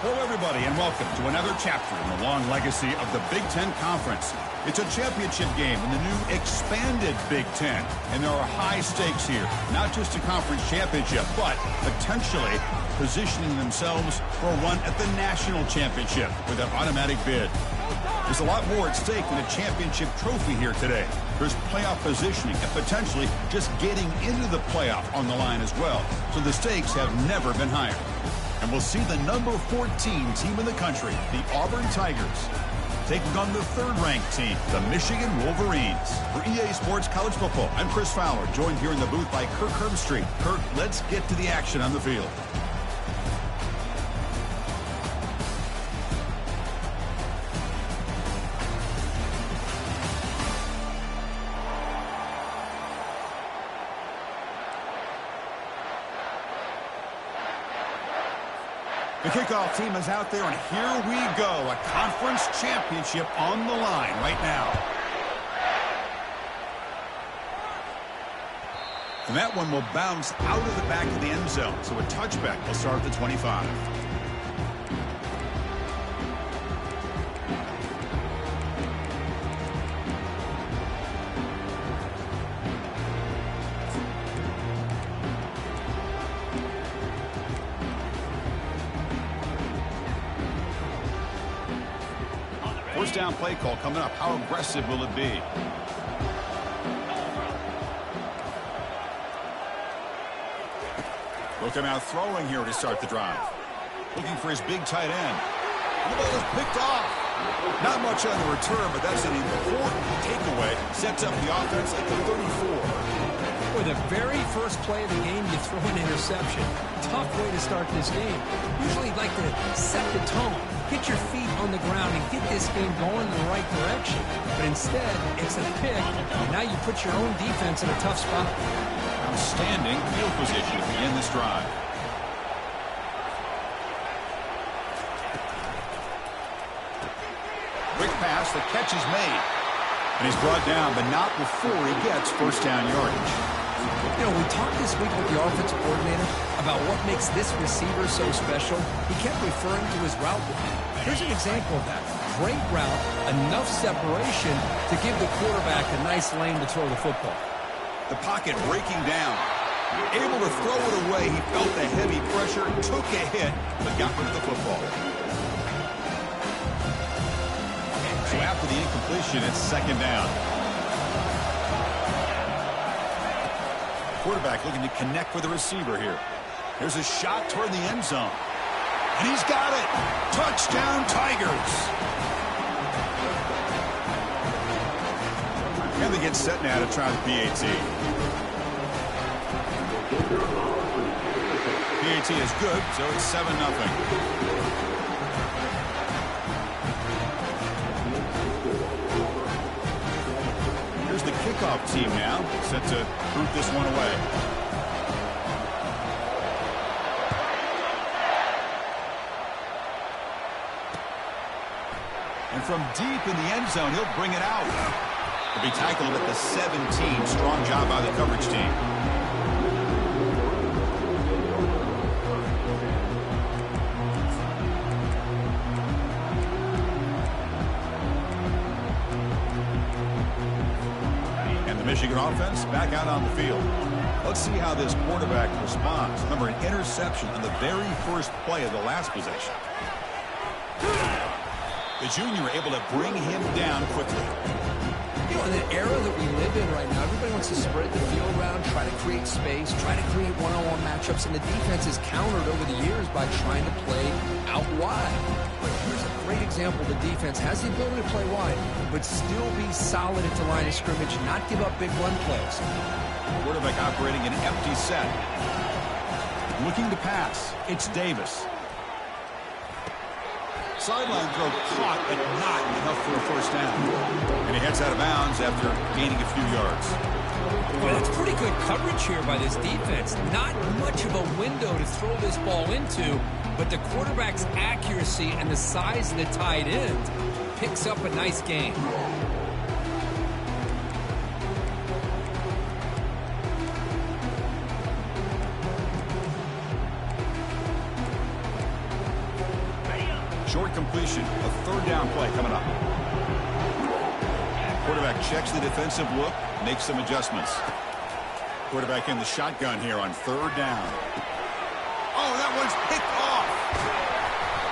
Hello, everybody, and welcome to another chapter in the long legacy of the Big Ten Conference. It's a championship game in the new expanded Big Ten, and there are high stakes here, not just a conference championship, but potentially positioning themselves for a run at the national championship with an automatic bid. There's a lot more at stake than a championship trophy here today. There's playoff positioning and potentially just getting into the playoff on the line as well. So the stakes have never been higher. And we'll see the number 14 team in the country, the Auburn Tigers, taking on the third-ranked team, the Michigan Wolverines. For EA Sports College Football, I'm Chris Fowler, joined here in the booth by Kirk Herbstreit. Kirk, let's get to the action on the field. The kickoff team is out there, and here we go. A conference championship on the line right now. And that one will bounce out of the back of the end zone, so a touchback will start at the 25. First down play call coming up. How aggressive will it be? Will come out throwing here to start the drive. Looking for his big tight end. And the ball is picked off. Not much on the return, but that's an important takeaway. Sets up the offense at the 34. For the very first play of the game, you throw an interception. Tough way to start this game. Usually like to set the tone, get your feet on the ground, and get this game going in the right direction. But instead, it's a pick, and now you put your own defense in a tough spot. Outstanding field position to begin this drive. Quick pass, the catch is made. And he's brought down, but not before he gets first down yardage. You know, we talked this week with the offensive coordinator about what makes this receiver so special. He kept referring to his route line. Here's an example of that. Great route, enough separation to give the quarterback a nice lane to throw the football. The pocket breaking down. Able to throw it away. He felt the heavy pressure, took a hit, but got rid of the football. So after the incompletion, it's second down. Quarterback looking to connect with the receiver here. There's a shot toward the end zone. And he's got it. Touchdown, Tigers. And they get set now to try the PAT. PAT is good, so it's 7-0. The kickoff team now set to root this one away. And from deep in the end zone, he'll bring it out. He'll be tackled at the 17. Strong job by the coverage team. Michigan offense back out on the field. Let's see how this quarterback responds. Remember, an interception on the very first play of the last possession. The junior able to bring him down quickly. You know, in the era that we live in right now, everybody wants to spread the field around, try to create space, try to create one-on-one matchups, and the defense has countered over the years by trying to play out wide. But here's a great example. The defense has the ability to play wide, but still be solid at the line of scrimmage, not give up big run plays. Quarterback operating an empty set. Looking to pass. It's Davis. Sideline throw caught, but not enough for a first down. And he heads out of bounds after gaining a few yards. Well, that's pretty good coverage here by this defense. Not much of a window to throw this ball into, but the quarterback's accuracy and the size of the tight end picks up a nice gain. completion. A third down play coming up. Quarterback checks the defensive look, makes some adjustments. Quarterback in the shotgun here on third down. Oh, that one's picked off.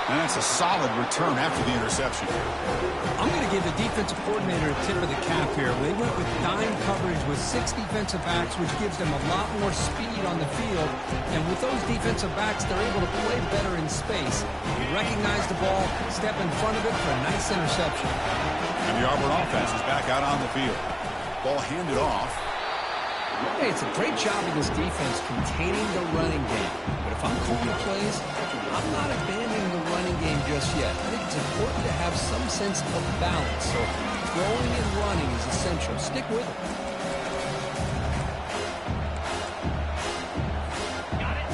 And that's a solid return after the interception. I'm going to give the defensive coordinator a tip of the cap here. They went with dime coverage with 6 defensive backs, which gives them a lot more speed on the field. And with those defensive backs, they're able to play better in space. He recognized the ball, step in front of it for a nice interception. And the Auburn offense is back out on the field. Ball handed off. Hey, it's a great job of this defense containing the running game. But if I'm calling plays, I'm not abandoning the running game just yet. I think it's important to have some sense of balance. So throwing and running is essential. Stick with it.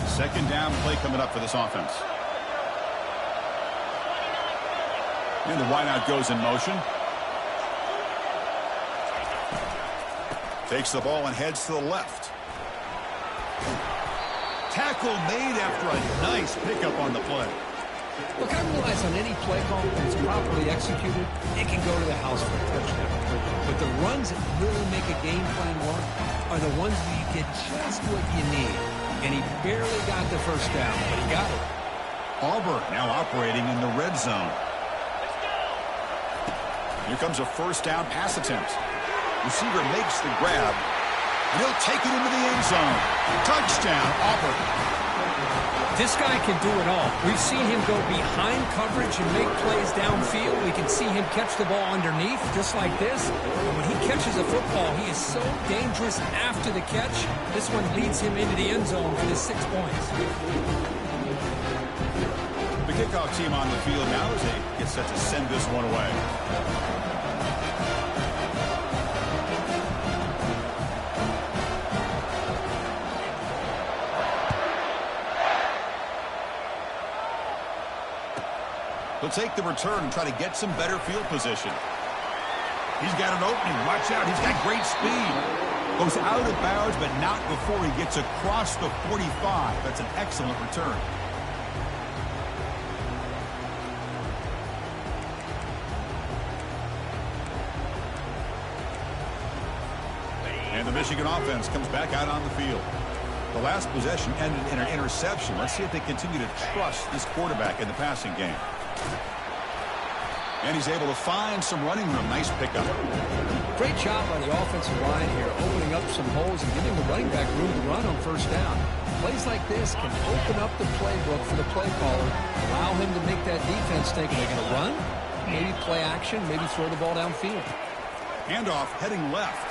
Second down play coming up for this offense. And the wideout goes in motion. Takes the ball and heads to the left. Tackle made after a nice pickup on the play. Look, I realize on any play call, when it's properly executed, it can go to the house for a touchdown. But the runs that really make a game plan work are the ones where you get just what you need. And he barely got the first down, but he got it. Auburn now operating in the red zone. Here comes a first down pass attempt. Receiver makes the grab, and he'll take it into the end zone. Touchdown, Auburn. This guy can do it all. We've seen him go behind coverage and make plays downfield. We can see him catch the ball underneath, just like this. And when he catches a football, he is so dangerous after the catch. This one leads him into the end zone for the 6 points. The kickoff team on the field now as they get set to send this one away. He'll take the return and try to get some better field position. He's got an opening. Watch out. He's got great speed. Goes out of bounds, but not before he gets across the 45. That's an excellent return. And the Michigan offense comes back out on the field. The last possession ended in an interception. Let's see if they continue to trust this quarterback in the passing game. And he's able to find some running room. Nice pickup. Great job by the offensive line here, opening up some holes and giving the running back room to run on first down. Plays like this can open up the playbook for the play caller, allow him to make that defense think, are they going to run? Maybe play action, maybe throw the ball downfield. Handoff heading left.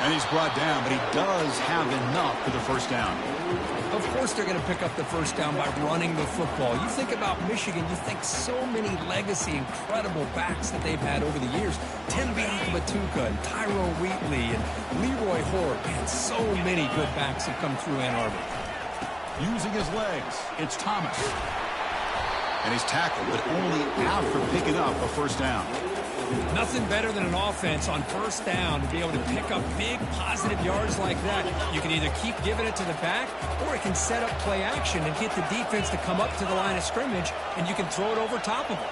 And he's brought down, but he does have enough for the first down. Of course they're going to pick up the first down by running the football. You think about Michigan, you think so many legacy, incredible backs that they've had over the years. Tim Batuka and Tyrone Wheatley and Leroy Hort. Man, so many good backs have come through Ann Arbor. Using his legs, it's Thomas. And he's tackled, but only after picking up a first down. Nothing better than an offense on first down to be able to pick up big positive yards like that. You can either keep giving it to the back, or it can set up play action and get the defense to come up to the line of scrimmage, and you can throw it over top of them.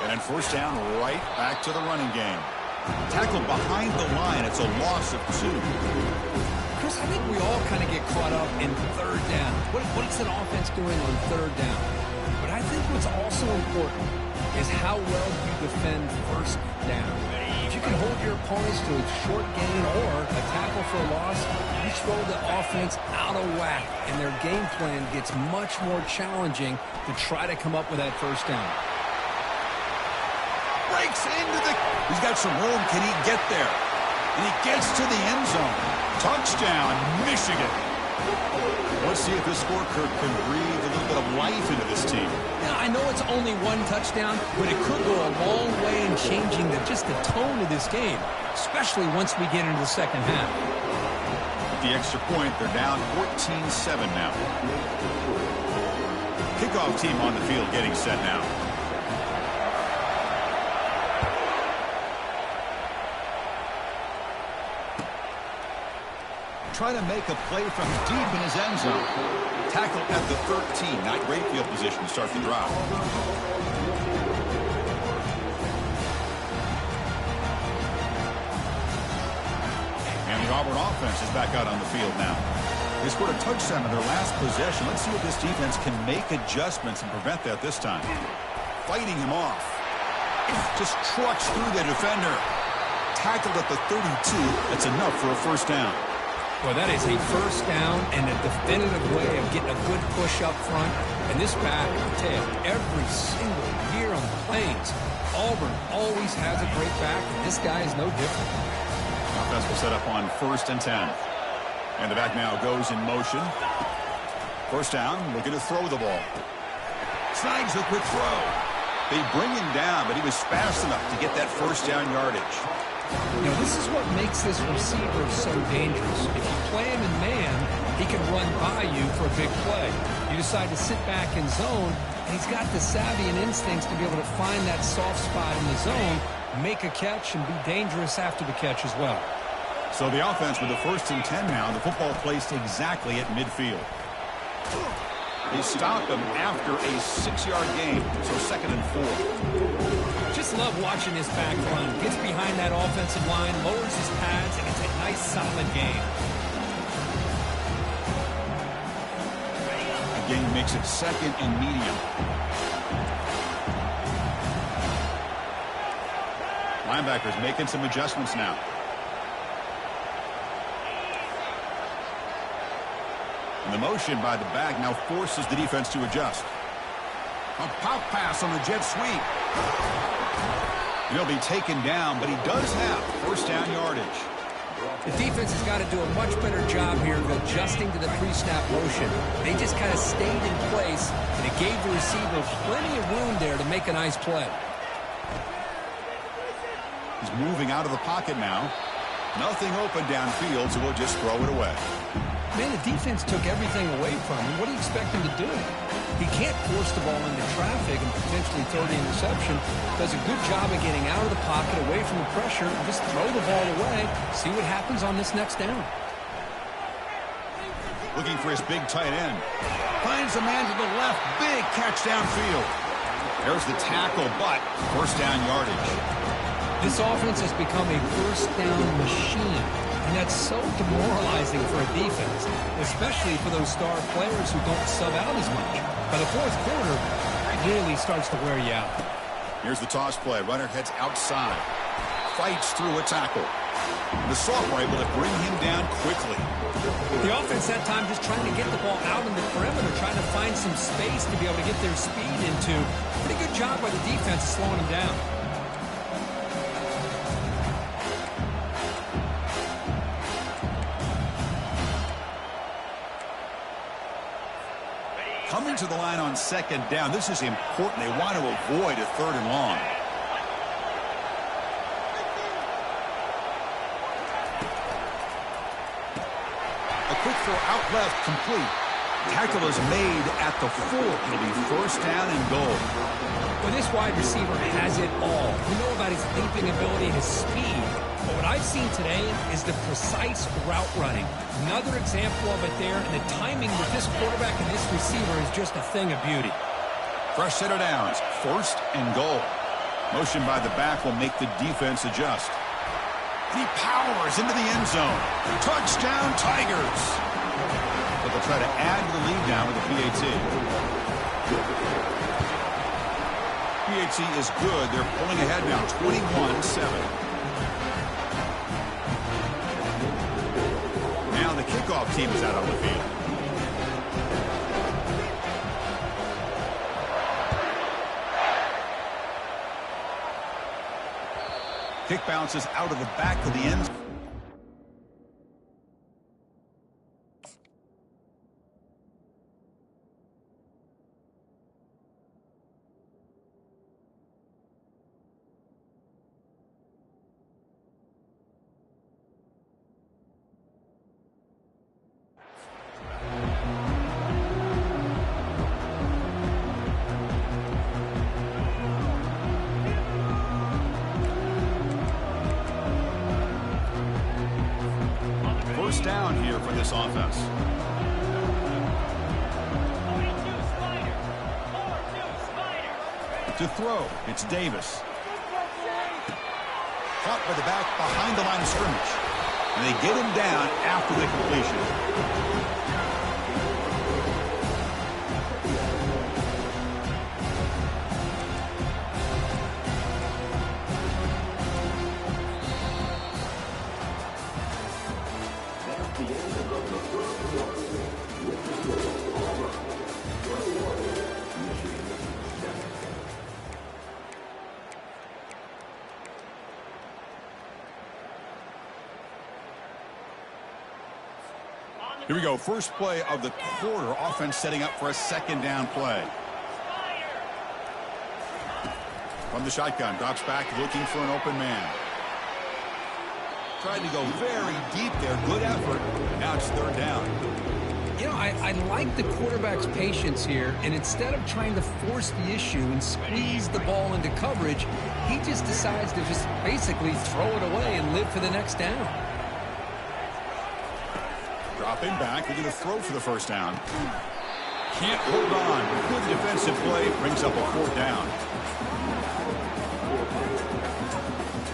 And then first down, right back to the running game. Tackled behind the line. It's a loss of 2. Chris, I think we all kind of get caught up in third down. What's an offense doing on third down? But I think what's also important is how well you defend first down. If you can hold your opponents to a short gain or a tackle for a loss, you throw the offense out of whack, and their game plan gets much more challenging to try to come up with that first down. Breaks into the... He's got some room. Can he get there? And he gets to the end zone. Touchdown, Michigan. Let's see if this scorecard can breathe a little bit of life into this team. Now, I know it's only one touchdown, but it could go a long way in changing just the tone of this game, especially once we get into the second half. At the extra point, they're down 14-7 now. Kickoff team on the field getting set now. trying to make a play from deep in his end zone. Tackle at the 13. Not great field position to start the drive. And the Auburn offense is back out on the field now. They scored a touchdown in their last possession. Let's see if this defense can make adjustments and prevent that this time. Fighting him off. Just trucks through the defender. Tackled at the 32. That's enough for a first down. Well, that is a first down and a definitive way of getting a good push up front. And this back, I'll tell you, every single year on the Plains, Auburn always has a great back, and this guy is no different. Offense will set up on 1st and 10. And the back now goes in motion. First down, looking to throw the ball. Snags a quick throw. They bring him down, but he was fast enough to get that first down yardage. You know, this is what makes this receiver so dangerous. If you play him in man, he can run by you for a big play. You decide to sit back in zone, and he's got the savvy and instincts to be able to find that soft spot in the zone, make a catch, and be dangerous after the catch as well. So the offense with the 1st and 10 now, the football placed exactly at midfield. They stopped him after a 6-yard gain, so 2nd and 4. Just love watching this back run. Gets behind that offensive line, lowers his pads, and it's a nice, solid game. Again, makes it 2nd and medium. Linebackers making some adjustments now. And the motion by the back now forces the defense to adjust. A pop pass on the jet sweep. He'll be taken down, but he does have first down yardage. The defense has got to do a much better job here of adjusting to the pre-snap motion. They just kind of stayed in place, and it gave the receiver plenty of room there to make a nice play. He's moving out of the pocket now. Nothing open downfield, so we'll just throw it away. Man, the defense took everything away from him. What do you expect him to do? He can't force the ball into traffic and potentially throw the interception. Does a good job of getting out of the pocket, away from the pressure, and just throw the ball away. See what happens on this next down. Looking for his big tight end. Finds a man to the left. Big catch downfield. There's the tackle, but first down yardage. This offense has become a first down machine. And that's so demoralizing for a defense, especially for those star players who don't sub out as much. By the fourth quarter, it really starts to wear you out. Here's the toss play. Runner heads outside. Fights through a tackle. The sophomore able to bring him down quickly. The offense that time just trying to get the ball out in the perimeter, trying to find some space to be able to get their speed into. Pretty good job by the defense of slowing him down. Coming to the line on 2nd down. This is important. They want to avoid a 3rd and long. A quick throw out left, complete. Tackle is made at the 4. It'll be first down and goal. Well, this wide receiver has it all. We know about his leaping ability, his speed. But what I've seen today is the precise route running. Another example of it there, and the timing with this quarterback and this receiver is just a thing of beauty. Fresh set of downs, 1st and goal. Motion by the back will make the defense adjust. And he powers into the end zone. Touchdown, Tigers. But they'll try to add to the lead now with the PAT. PAT is good. They're pulling ahead now, 21-7. Now the kickoff team is out on the field. Kick bounces out of the back of the end zone. first down here for this offense. To throw, it's Davis. Caught by the back behind the line of scrimmage. And they get him down after the completion. Here we go. First play of the quarter. Offense setting up for a second down play. From the shotgun. Drops back looking for an open man. Tried to go very deep there. Good effort. Now it's third down. You know, I like the quarterback's patience here, and instead of trying to force the issue and squeeze the ball into coverage, he just decides to just basically throw it away and live for the next down. Dropping back, looking to throw for the first down. Can't hold on. Good defensive play, brings up a fourth down.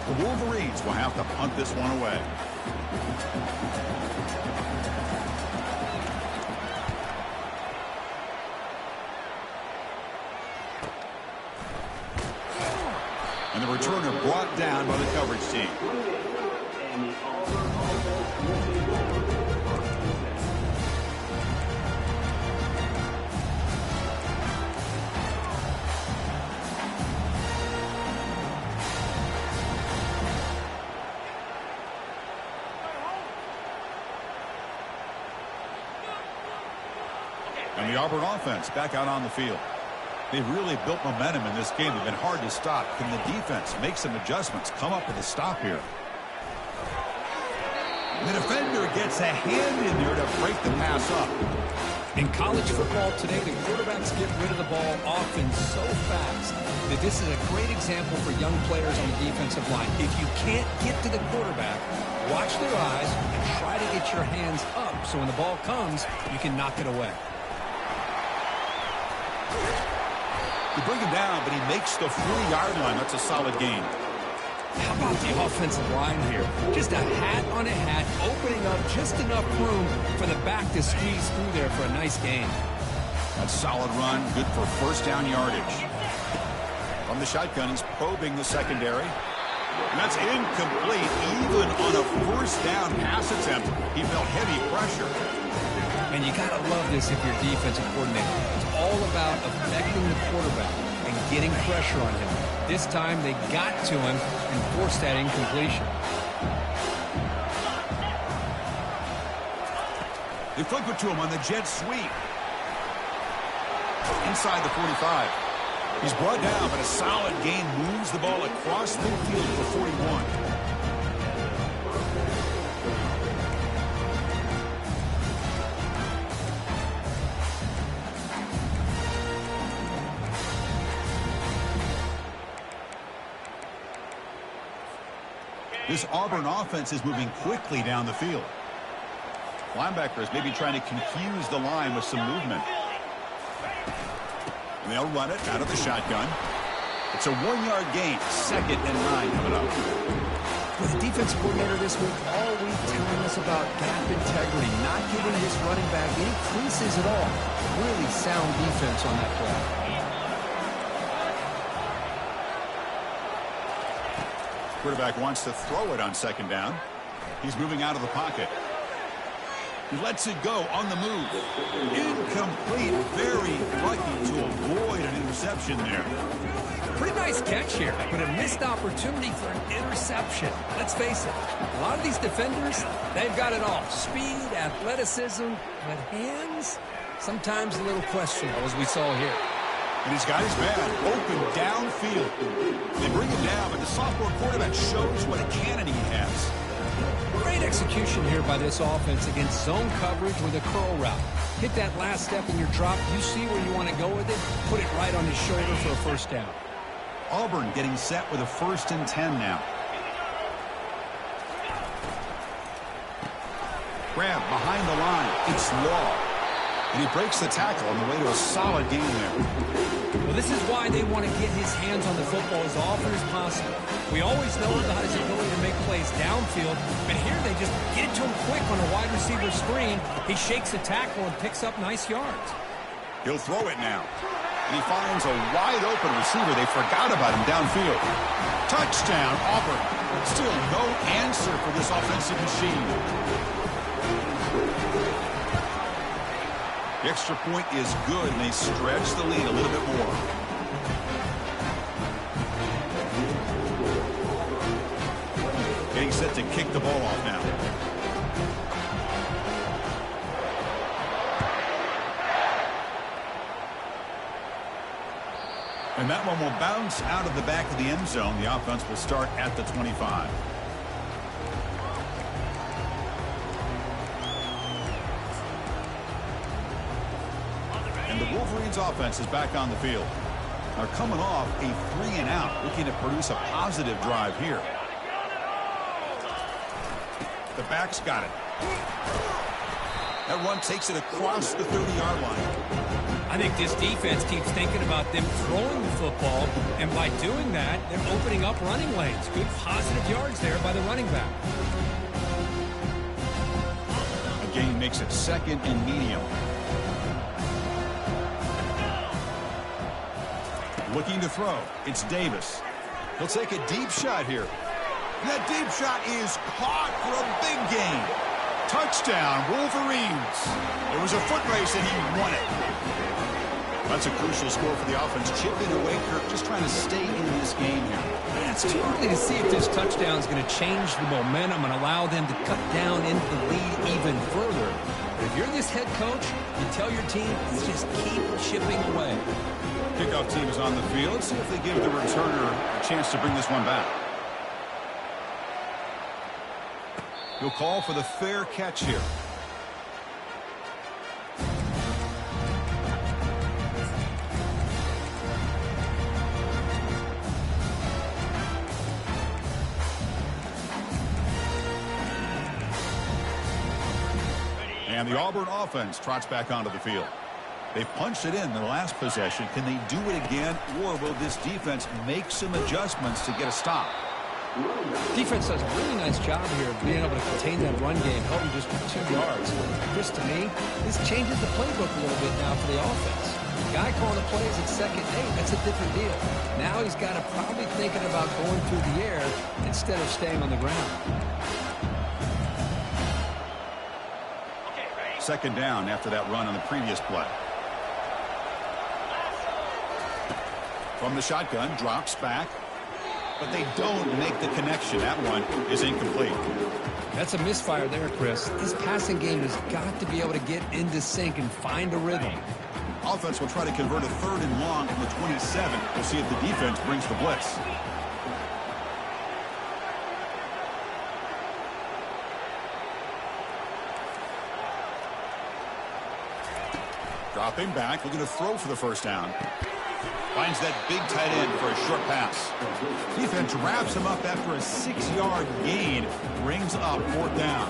The Wolverines will have to punt this one away. And the returner brought down by the coverage team. And the Auburn offense back out on the field. They've really built momentum in this game. They've been hard to stop. Can the defense make some adjustments? Come up with a stop here. The defender gets a hand in there to break the pass up. In college football today, the quarterbacks get rid of the ball often so fast that this is a great example for young players on the defensive line. If you can't get to the quarterback, watch their eyes and try to get your hands up so when the ball comes, you can knock it away. They bring him down, but he makes the 40-yard line. That's a solid gain. How about the offensive line here? Just a hat on a hat, opening up just enough room for the back to squeeze through there for a nice gain. That's solid run, good for first down yardage. From the shotgun, he's probing the secondary. And that's incomplete. Even on a first down pass attempt, he felt heavy pressure. And you got to love this if you're a defensive coordinator. It's all about affecting the quarterback and getting pressure on him. This time they got to him and forced that incompletion. They flip it to him on the jet sweep. Inside the 45. He's brought down, but a solid gain moves the ball across midfield for 41. This Auburn offense is moving quickly down the field. Linebackers maybe trying to confuse the line with some movement. And they'll run it out of the shotgun. It's a 1-yard gain. 2nd and 9 coming up. With the defense coordinator this week, all week telling us about gap integrity, not giving his running back any creases at all. Really sound defense on that play. Quarterback wants to throw it on 2nd down. He's moving out of the pocket. He lets it go on the move. Incomplete. Very lucky to avoid an interception there. Pretty nice catch here, but a missed opportunity for an interception. Let's face it, a lot of these defenders, they've got it all. Speed, athleticism, but hands, sometimes a little questionable, as we saw here. And he's got his man open downfield. They bring him down, but the sophomore quarterback shows what a cannon he has. Great execution here by this offense against zone coverage with a curl route. Hit that last step in your drop. You see where you want to go with it. Put it right on his shoulder for a first down. Auburn getting set with a 1st and 10 now. Grab behind the line. It's Law. And he breaks the tackle on the way to a solid gain there. Well, this is why they want to get his hands on the football as often as possible. We always know about his ability to make plays downfield, but here they just get it to him quick on a wide receiver screen. He shakes the tackle and picks up nice yards. He'll throw it now. And he finds a wide-open receiver. They forgot about him downfield. Touchdown, Auburn. Still no answer for this offensive machine. The extra point is good, and they stretch the lead a little bit more. Getting set to kick the ball off now. And that one will bounce out of the back of the end zone. The offense will start at the 25. And the Wolverines offense is back on the field. They're coming off a 3-and-out, looking to produce a positive drive here. The back's got it. That run takes it across the 30-yard line. I think this defense keeps thinking about them throwing the football, and by doing that, they're opening up running lanes. Good positive yards there by the running back. A gain makes it second and medium. Looking to throw. It's Davis. He'll take a deep shot here. And that deep shot is caught for a big gain. Touchdown, Wolverines. It was a foot race and he won it. That's a crucial score for the offense. Chipping away, Kirk, just trying to stay in this game here. It's too early to see if this touchdown is going to change the momentum and allow them to cut down into the lead even further. But if you're this head coach, you tell your team, just keep chipping away. Kickoff team is on the field. Let's see if they give the returner a chance to bring this one back. He'll call for the fair catch here. And the Auburn offense trots back onto the field. They punched it in the last possession. Can they do it again, or will this defense make some adjustments to get a stop? Defense does a really nice job here of being able to contain that run game, held him just for 2 yards. Chris, to me, this changes the playbook a little bit now for the offense. The guy calling the plays at 2nd and 8, that's a different deal. Now he's got to probably thinking about going through the air instead of staying on the ground. Second down after that run on the previous play. From the shotgun, drops back. But they don't make the connection. That one is incomplete. That's a misfire there, Chris. This passing game has got to be able to get into sync and find a rhythm. Offense will try to convert a 3rd and long from the 27. We'll see if the defense brings the blitz. Dropping back, looking to throw for the first down. Finds that big tight end for a short pass. Defense wraps him up after a 6-yard gain. Brings up 4th down.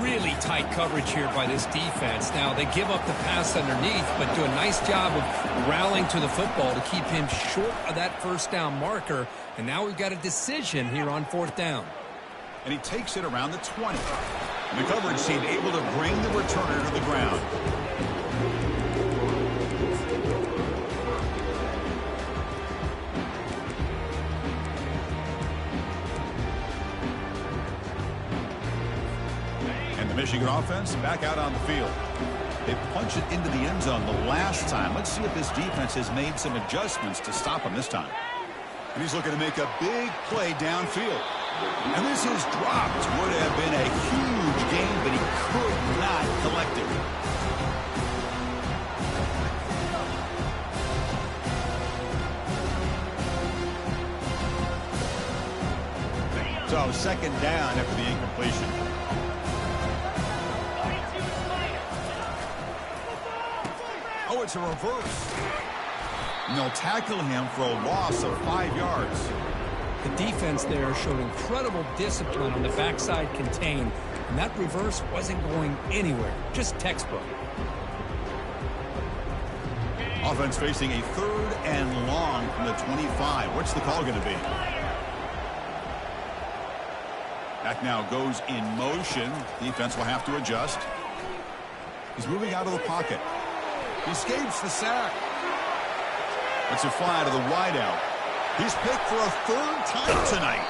Really tight coverage here by this defense. Now, they give up the pass underneath, but do a nice job of rallying to the football to keep him short of that first down marker. And now we've got a decision here on 4th down. And he takes it around the 20. And the coverage team able to bring the returner to the ground. Michigan offense back out on the field. They punched it into the end zone the last time. Let's see if this defense has made some adjustments to stop him this time. And he's looking to make a big play downfield. And this is dropped. Would have been a huge gain, but he could not collect it. So second down after the incompletion. Oh, it's a reverse. And they'll tackle him for a loss of 5 yards. The defense there showed incredible discipline on the backside contain. and that reverse wasn't going anywhere. Just textbook. Offense facing a 3rd and long from the 25. What's the call going to be? That now goes in motion. Defense will have to adjust. He's moving out of the pocket. He escapes the sack. It's a fly to the wideout. He's picked for a 3rd time tonight.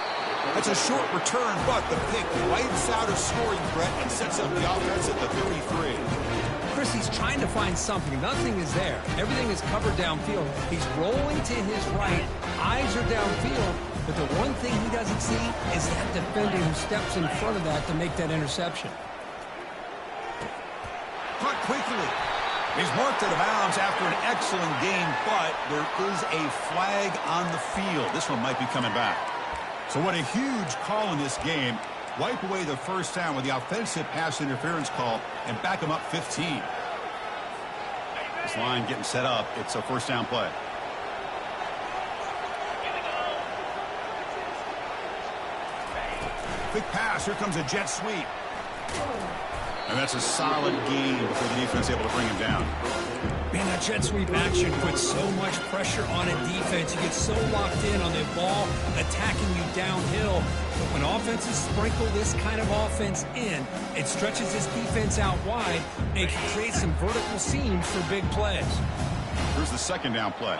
That's a short return, but the pick wipes out a scoring threat and sets up the offense at the 33. Chris, he's trying to find something. Nothing is there. Everything is covered downfield. He's rolling to his right. Eyes are downfield. But the one thing he doesn't see is that defender who steps in front of that to make that interception. Caught quickly. He's marked out of bounds after an excellent game, but there is a flag on the field. This one might be coming back. So what a huge call in this game. Wipe away the first down with the offensive pass interference call and back him up 15. This line getting set up. It's a first down play. Quick pass. Here comes a jet sweep. And that's a solid gain before the defense able to bring him down. Man, that jet sweep action puts so much pressure on a defense. You get so locked in on the ball attacking you downhill. But when offenses sprinkle this kind of offense in, it stretches this defense out wide and can create some vertical seams for big plays. Here's the second down play.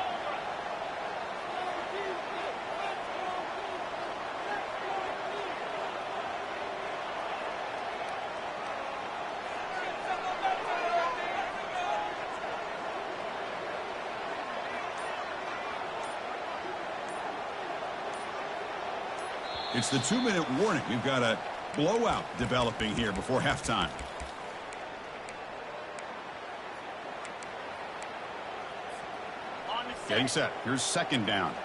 It's the 2-minute warning. We've got a blowout developing here before halftime. Getting set. Here's second down.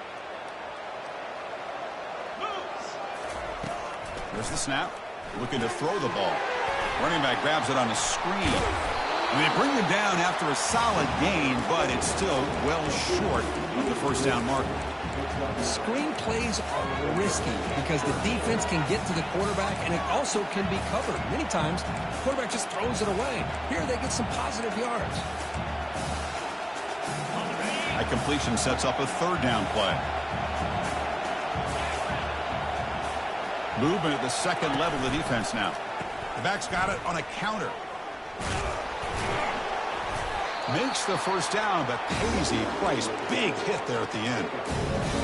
There's the snap. Looking to throw the ball. Running back grabs it on a screen. And they bring him down after a solid gain, but it's still well short of the first down marker. Screen plays are risky because the defense can get to the quarterback and it also can be covered. Many times, the quarterback just throws it away. Here they get some positive yards. That completion sets up a third down play. Movement at the second level of the defense now. The back's got it on a counter. Makes the first down, but pays a price. Big hit there at the end.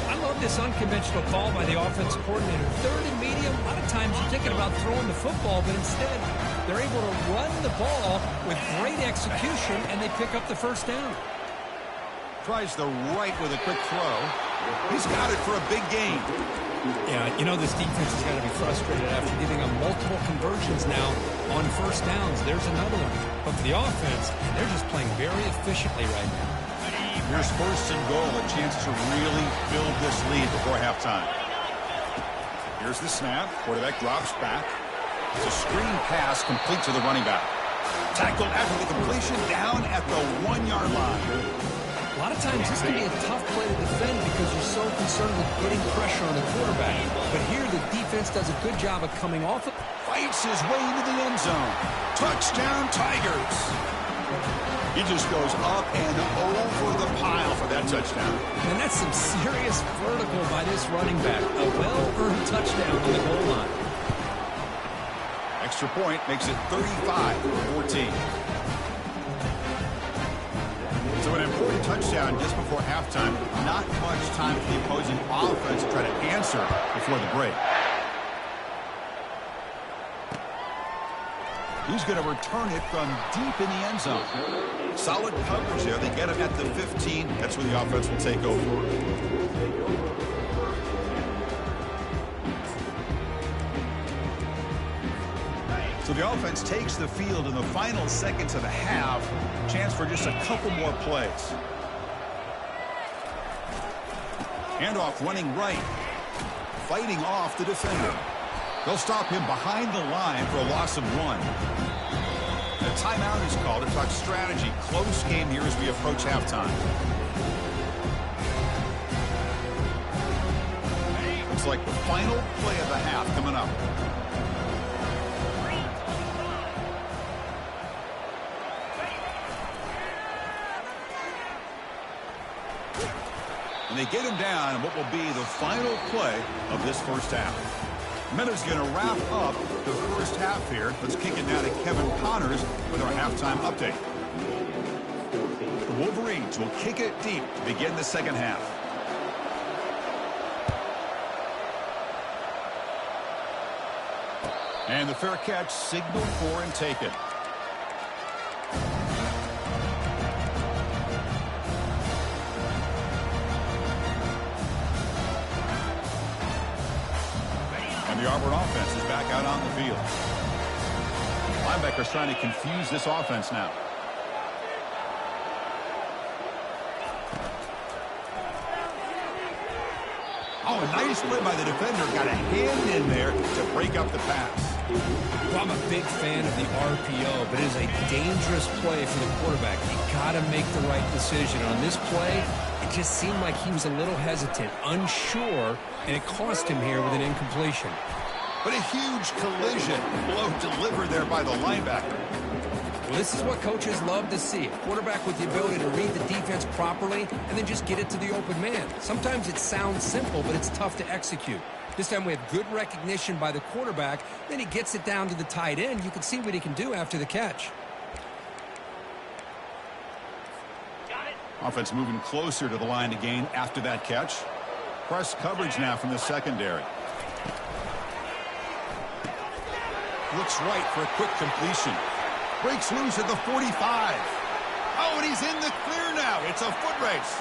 I love this unconventional call by the offense coordinator. Third and medium, a lot of times you're thinking about throwing the football, but instead they're able to run the ball with great execution, and they pick up the first down. Tries the right with a quick throw. He's got it for a big gain. Yeah, you know this defense has got to be frustrated after giving them multiple conversions now on first downs. There's another one. But for the offense, they're just playing very efficiently right now. Here's first and goal, a chance to really build this lead before halftime. Here's the snap. Quarterback drops back. It's a screen pass complete to the running back. Tackled after the completion down at the 1-yard line. A lot of times this can be a tough play to defend because you're so concerned with getting pressure on the quarterback. But here the defense does a good job of coming off it. Fights his way into the end zone. Touchdown Tigers. He just goes up and over the pile for that touchdown. And that's some serious vertical by this running back. A well-earned touchdown on the goal line. Extra point makes it 35-14. So an important touchdown just before halftime. Not much time for the opposing offense to try to answer before the break. He's going to return it from deep in the end zone. Solid coverage there. They get him at the 15. That's where the offense will take over. So the offense takes the field in the final seconds of the half. Chance for just a couple more plays. Handoff running right. Fighting off the defender. They'll stop him behind the line for a loss of 1. A timeout is called to talk strategy. Close game here as we approach halftime. Looks like the final play of the half coming up. And they get him down in what will be the final play of this first half. Miller's going to wrap up the first half here. Let's kick it now to Kevin Connors with our halftime update. The Wolverines will kick it deep to begin the second half. And the fair catch signaled for and taken. And the Auburn offense is back out on the field. Linebackers trying to confuse this offense now. Oh, a nice play by the defender. Got a hand in there to break up the pass. Well, I'm a big fan of the RPO, but it is a dangerous play for the quarterback. You got to make the right decision. On this play, it just seemed like he was a little hesitant, unsure, and it cost him here with an incompletion. But a huge collision blow delivered there by the linebacker. Well, this is what coaches love to see. A quarterback with the ability to read the defense properly and then just get it to the open man. Sometimes it sounds simple, but it's tough to execute. This time we have good recognition by the quarterback. Then he gets it down to the tight end. You can see what he can do after the catch. Offense moving closer to the line to gain after that catch. Press coverage now from the secondary. Looks right for a quick completion. Breaks loose at the 45. Oh, and he's in the clear now. It's a foot race.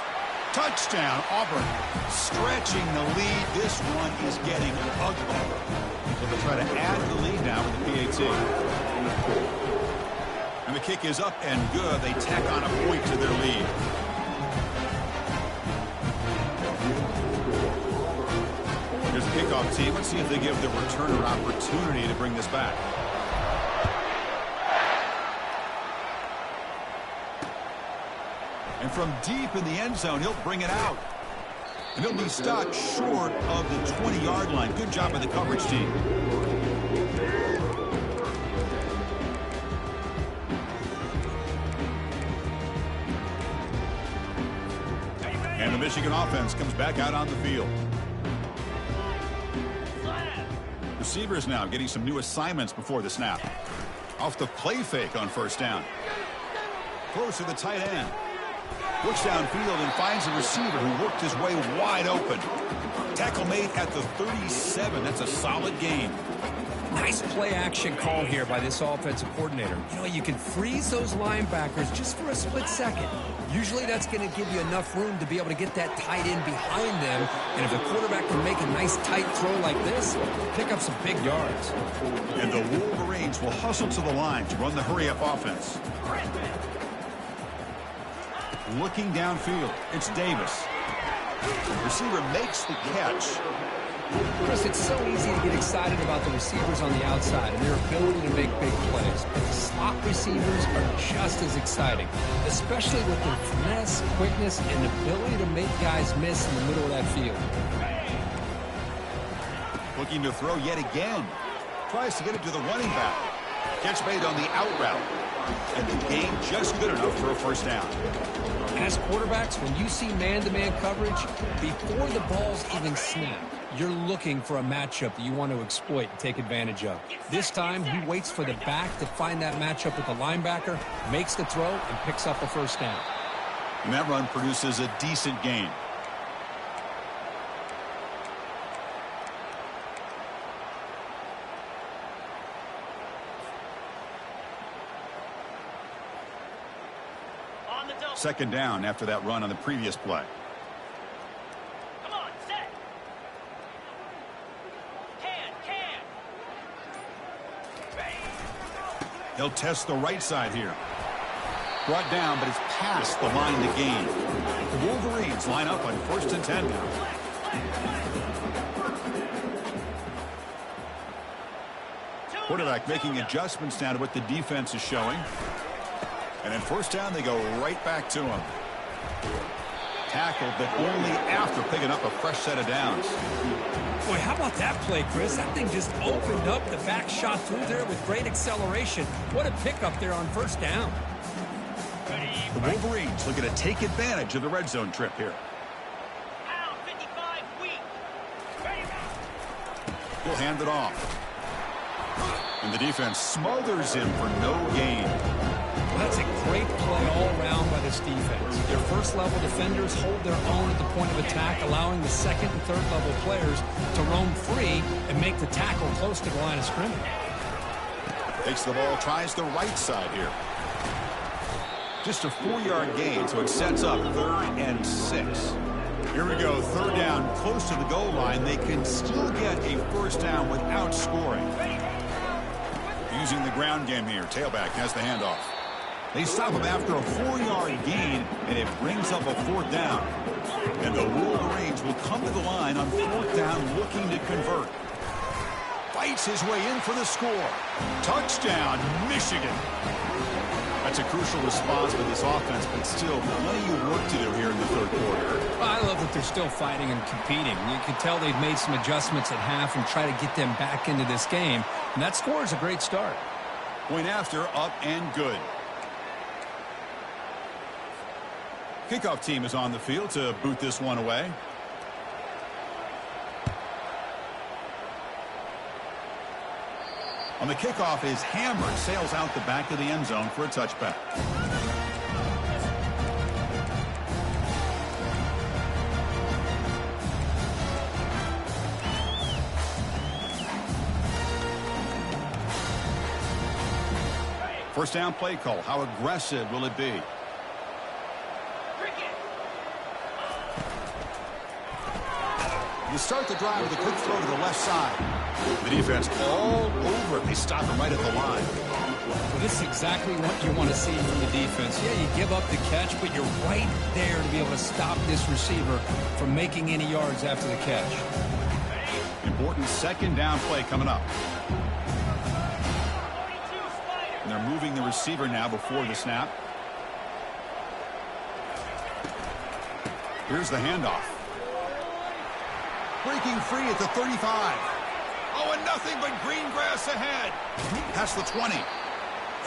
Touchdown, Auburn. Stretching the lead. This one is getting ugly. So they'll try to add the lead now with the PAT. And the kick is up and good. They tack on a point to their lead. Here's the kickoff team. Let's see if they give the returner opportunity to bring this back. And from deep in the end zone, he'll bring it out. And he'll be stopped short of the 20-yard line. Good job by the coverage team. And the Michigan offense comes back out on the field. Receivers now getting some new assignments before the snap. Off the play fake on first down. Close to the tight end. Looks downfield and finds a receiver who worked his way wide open. Tackle made at the 37. That's a solid gain. Nice play action call here by this offensive coordinator. You know, you can freeze those linebackers just for a split second. Usually that's going to give you enough room to be able to get that tight end behind them. And if the quarterback can make a nice tight throw like this, pick up some big yards. And the Wolverines will hustle to the line to run the hurry-up offense. Looking downfield, it's Davis. Receiver makes the catch. Chris, it's so easy to get excited about the receivers on the outside and their ability to make big plays. But the slot receivers are just as exciting, especially with their finesse, quickness, and ability to make guys miss in the middle of that field. Looking to throw yet again. Tries to get it to the running back. Catch made on the out route. And the gain just good enough for a first down. As quarterbacks, when you see man-to-man coverage, before the ball's even snapped, you're looking for a matchup that you want to exploit and take advantage of. This time, he waits for the back to find that matchup with the linebacker, makes the throw, and picks up a first down. And that run produces a decent gain. Second down after that run on the previous play. Come on, set. Can. He'll test the right side here. Brought down, but it's past the line to gain. The Wolverines line up on 1st and 10 now. Quarterback making adjustments now to what the defense is showing. And then first down, they go right back to him. Tackled, but only after picking up a fresh set of downs. Boy, how about that play, Chris? That thing just opened up. The back shot through there with great acceleration. What a pickup there on first down. The Wolverines looking to take advantage of the red zone trip here. He'll hand it off. And the defense smothers him for no gain. Well, that's a great play all around by this defense. Their first-level defenders hold their own at the point of attack, allowing the second and third-level players to roam free and make the tackle close to the line of scrimmage. Takes the ball, tries the right side here. Just a 4-yard gain, so it sets up 3rd and 6. Here we go, 3rd down, close to the goal line. They can still get a first down without scoring. Using the ground game here. Tailback has the handoff. They stop him after a 4-yard gain, and it brings up a 4th down. And the Wolverines will come to the line on 4th down looking to convert. Fights his way in for the score. Touchdown, Michigan. That's a crucial response for this offense, but still plenty of work to do here in the 3rd quarter. Well, I love that they're still fighting and competing. You can tell they've made some adjustments at half and try to get them back into this game. And that score is a great start. Point after, up and good. Kickoff team is on the field to boot this one away. On the kickoff is hammered, sails out the back of the end zone for a touchback. First down play call. How aggressive will it be? You start the drive with a quick throw to the left side. The defense all over it. They stop him right at the line. Well, this is exactly what you want to see from the defense. Yeah, you give up the catch, but you're right there to be able to stop this receiver from making any yards after the catch. Important 2nd down play coming up. And they're moving the receiver now before the snap. Here's the handoff. Breaking free at the 35. Oh, and nothing but green grass ahead. Past the 20.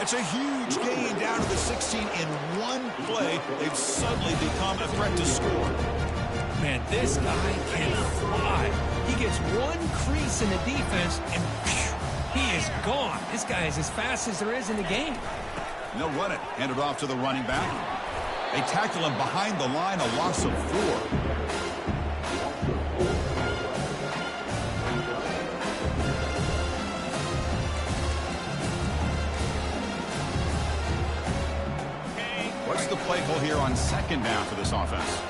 It's a huge gain down to the 16 in one play. They've suddenly become a threat to score. Man, this guy can fly. He gets one crease in the defense, and he is gone. This guy is as fast as there is in the game. And they'll run it. Hand it off to the running back. They tackle him behind the line, a loss of 4. What's the play call here on 2nd down for this offense?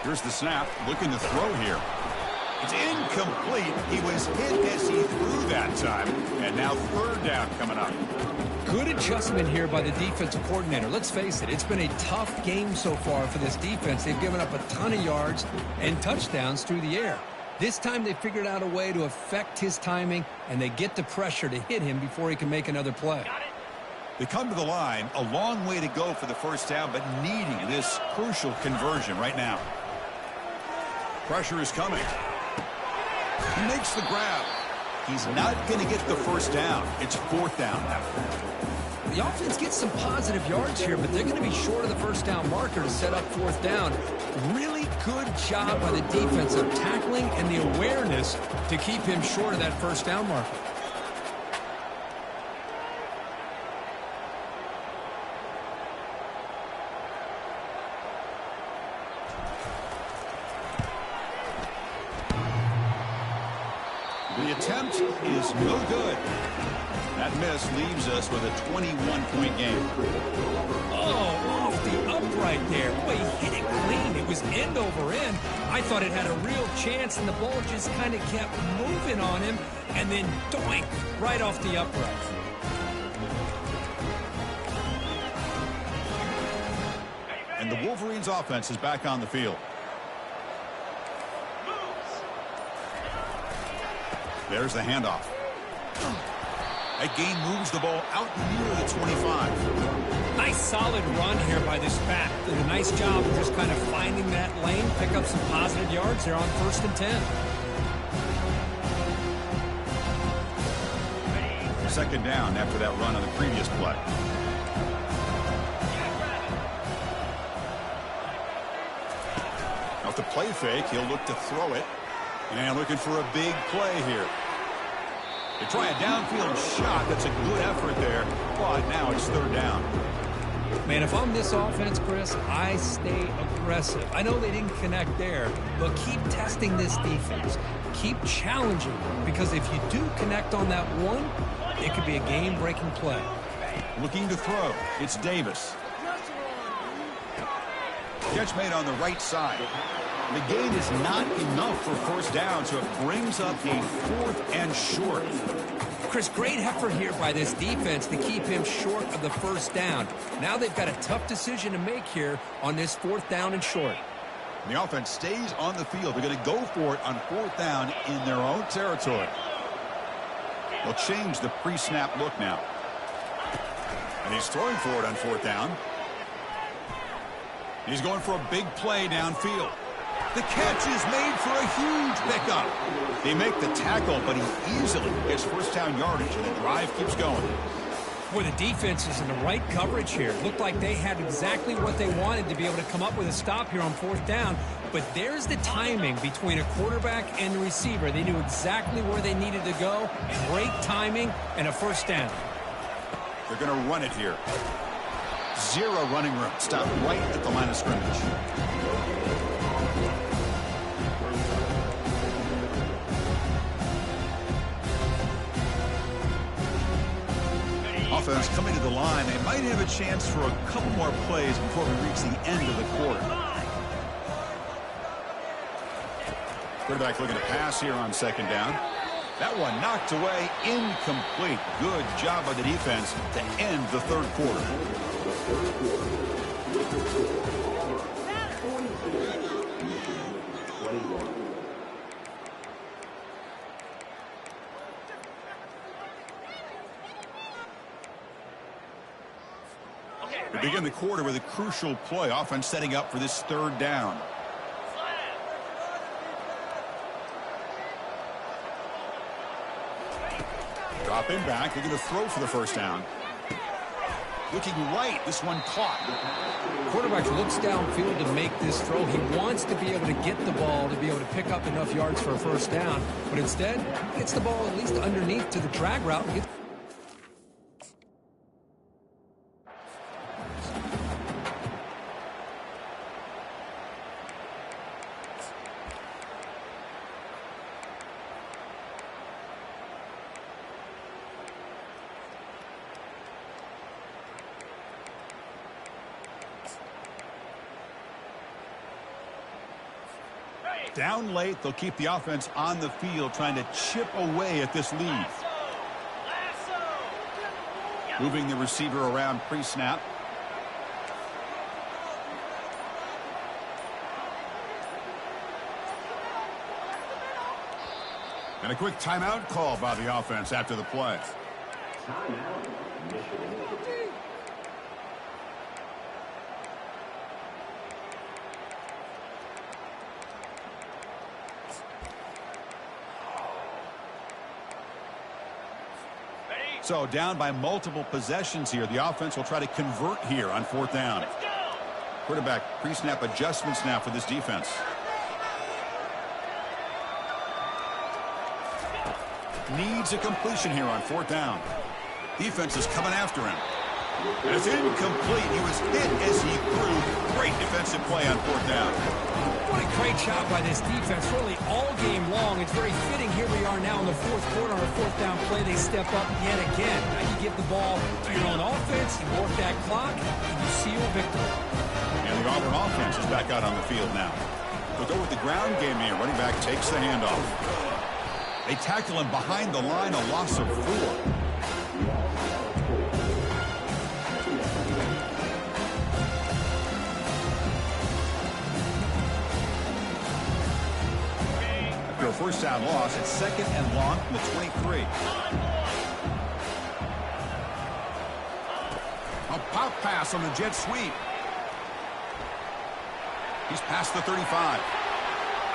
Here's the snap, looking to throw here. It's incomplete. He was hit as he threw that time. And now 3rd down coming up. Good adjustment here by the defensive coordinator. Let's face it, it's been a tough game so far for this defense. They've given up a ton of yards and touchdowns through the air. This time they figured out a way to affect his timing, and they get the pressure to hit him before he can make another play. They come to the line, a long way to go for the first down, but needing this crucial conversion right now. Pressure is coming. He makes the grab. He's not going to get the first down. It's 4th down now. The offense gets some positive yards here, but they're going to be short of the first down marker to set up 4th down. Really good job by the defense of tackling and the awareness to keep him short of that first down marker. The attempt is no good. That miss leaves us with a 21-point game. Oh, off the upright there. Boy, he hit it clean. It was end over end. I thought it had a real chance, and the ball just kind of kept moving on him, and then doink, right off the upright. And the Wolverines offense is back on the field. There's the handoff. That gain moves the ball out near the 25. Nice solid run here by this back. Did a nice job of just kind of finding that lane, pick up some positive yards there on 1st and 10. Second down after that run on the previous play. Off the play fake, he'll look to throw it. And looking for a big play here. They try a downfield shot. That's a good effort there. But now it's third down. Man, if I'm this offense, Chris, I stay aggressive. I know they didn't connect there, but keep testing this defense. Keep challenging, because if you do connect on that one, it could be a game-breaking play. Looking to throw. It's Davis. Catch made on the right side. The gain is not enough for first down, so it brings up a 4th and short. Chris, great effort here by this defense to keep him short of the first down. Now they've got a tough decision to make here on this 4th down and short. The offense stays on the field. They're going to go for it on 4th down in their own territory. They'll change the pre-snap look now. And he's throwing for it on 4th down. He's going for a big play downfield. The catch is made for a huge pickup. They make the tackle, but he easily gets first down yardage, and the drive keeps going. Boy, the defense is in the right coverage here. Looked like they had exactly what they wanted to be able to come up with a stop here on 4th down. But there's the timing between a quarterback and the receiver. They knew exactly where they needed to go. Great timing and a first down. They're going to run it here. Zero running room. Stop right at the line of scrimmage. Offense coming to the line. They might have a chance for a couple more plays before we reach the end of the quarter. Quarterback looking to pass here on second down. That one knocked away, incomplete. Good job by the defense to end the third quarter. We begin the quarter with a crucial play. Offense setting up for this third down. Dropping back. They're going to throw for the first down. Looking right. This one caught. Quarterback looks downfield to make this throw. He wants to be able to get the ball to be able to pick up enough yards for a first down. But instead, gets the ball at least underneath to the drag route and gets. Down late, they'll keep the offense on the field, trying to chip away at this lead. Moving the receiver around pre-snap. And a quick timeout call by the offense after the play. So down by multiple possessions here. The offense will try to convert here on fourth down. Quarterback pre-snap adjustments now for this defense. Needs a completion here on fourth down. Defense is coming after him. And it's incomplete. He was hit as he threw. Great defensive play on fourth down. What a great job by this defense, really all game long. It's very fitting. Here we are now in the fourth quarter on a fourth down play. They step up yet again. Now you give the ball to your own offense, you work that clock, and you seal victory. And the Auburn offense is back out on the field now. They'll go with the ground game here. Running back takes the handoff. They tackle him behind the line, a loss of 4. First down loss. It's second and long from the 23. A pop pass on the jet sweep. He's past the 35.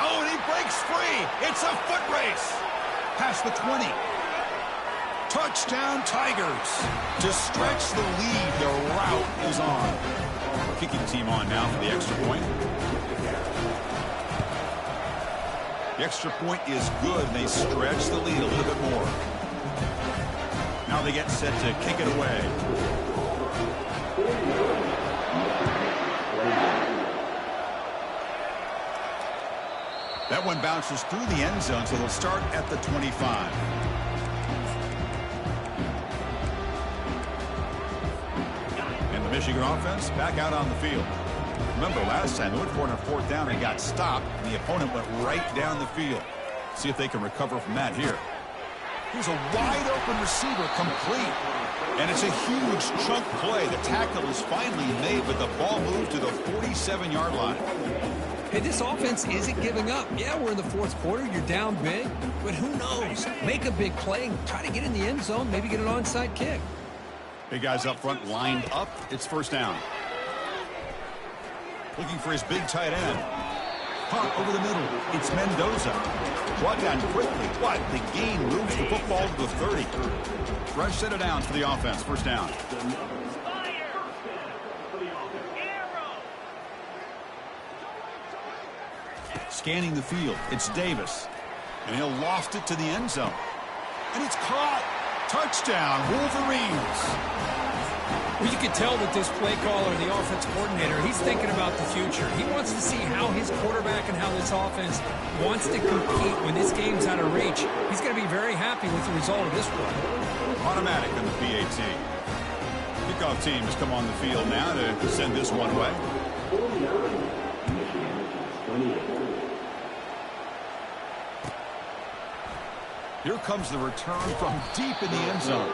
Oh, and he breaks free. It's a foot race. Past the 20. Touchdown, Tigers. To stretch the lead, the route is on. Kicking team on now for the extra point. The extra point is good, and they stretch the lead a little bit more. Now they get set to kick it away. That one bounces through the end zone, so they'll start at the 25. And the Michigan offense back out on the field. Remember, last time they went for it on fourth down and got stopped, and the opponent went right down the field. See if they can recover from that here. Here's a wide-open receiver, complete. And it's a huge chunk play. The tackle is finally made, but the ball moved to the 47-yard line. Hey, this offense isn't giving up. Yeah, we're in the fourth quarter. You're down big. But who knows? Make a big play. Try to get in the end zone. Maybe get an onside kick. Big guys up front lined up. It's first down. Looking for his big tight end. Pop over the middle. It's Mendoza. Brought down quickly, but the gain moves the football to the 30. Fresh set of downs for the offense. First down. Scanning the field. It's Davis. And he'll loft it to the end zone. And it's caught. Touchdown, Wolverines. Well, you can tell that this play caller, the offense coordinator, he's thinking about the future. He wants to see how his quarterback and how this offense wants to compete when this game's out of reach. He's going to be very happy with the result of this play. Automatic on the PAT. Kickoff team has come on the field now to send this one away. Here comes the return from deep in the end zone.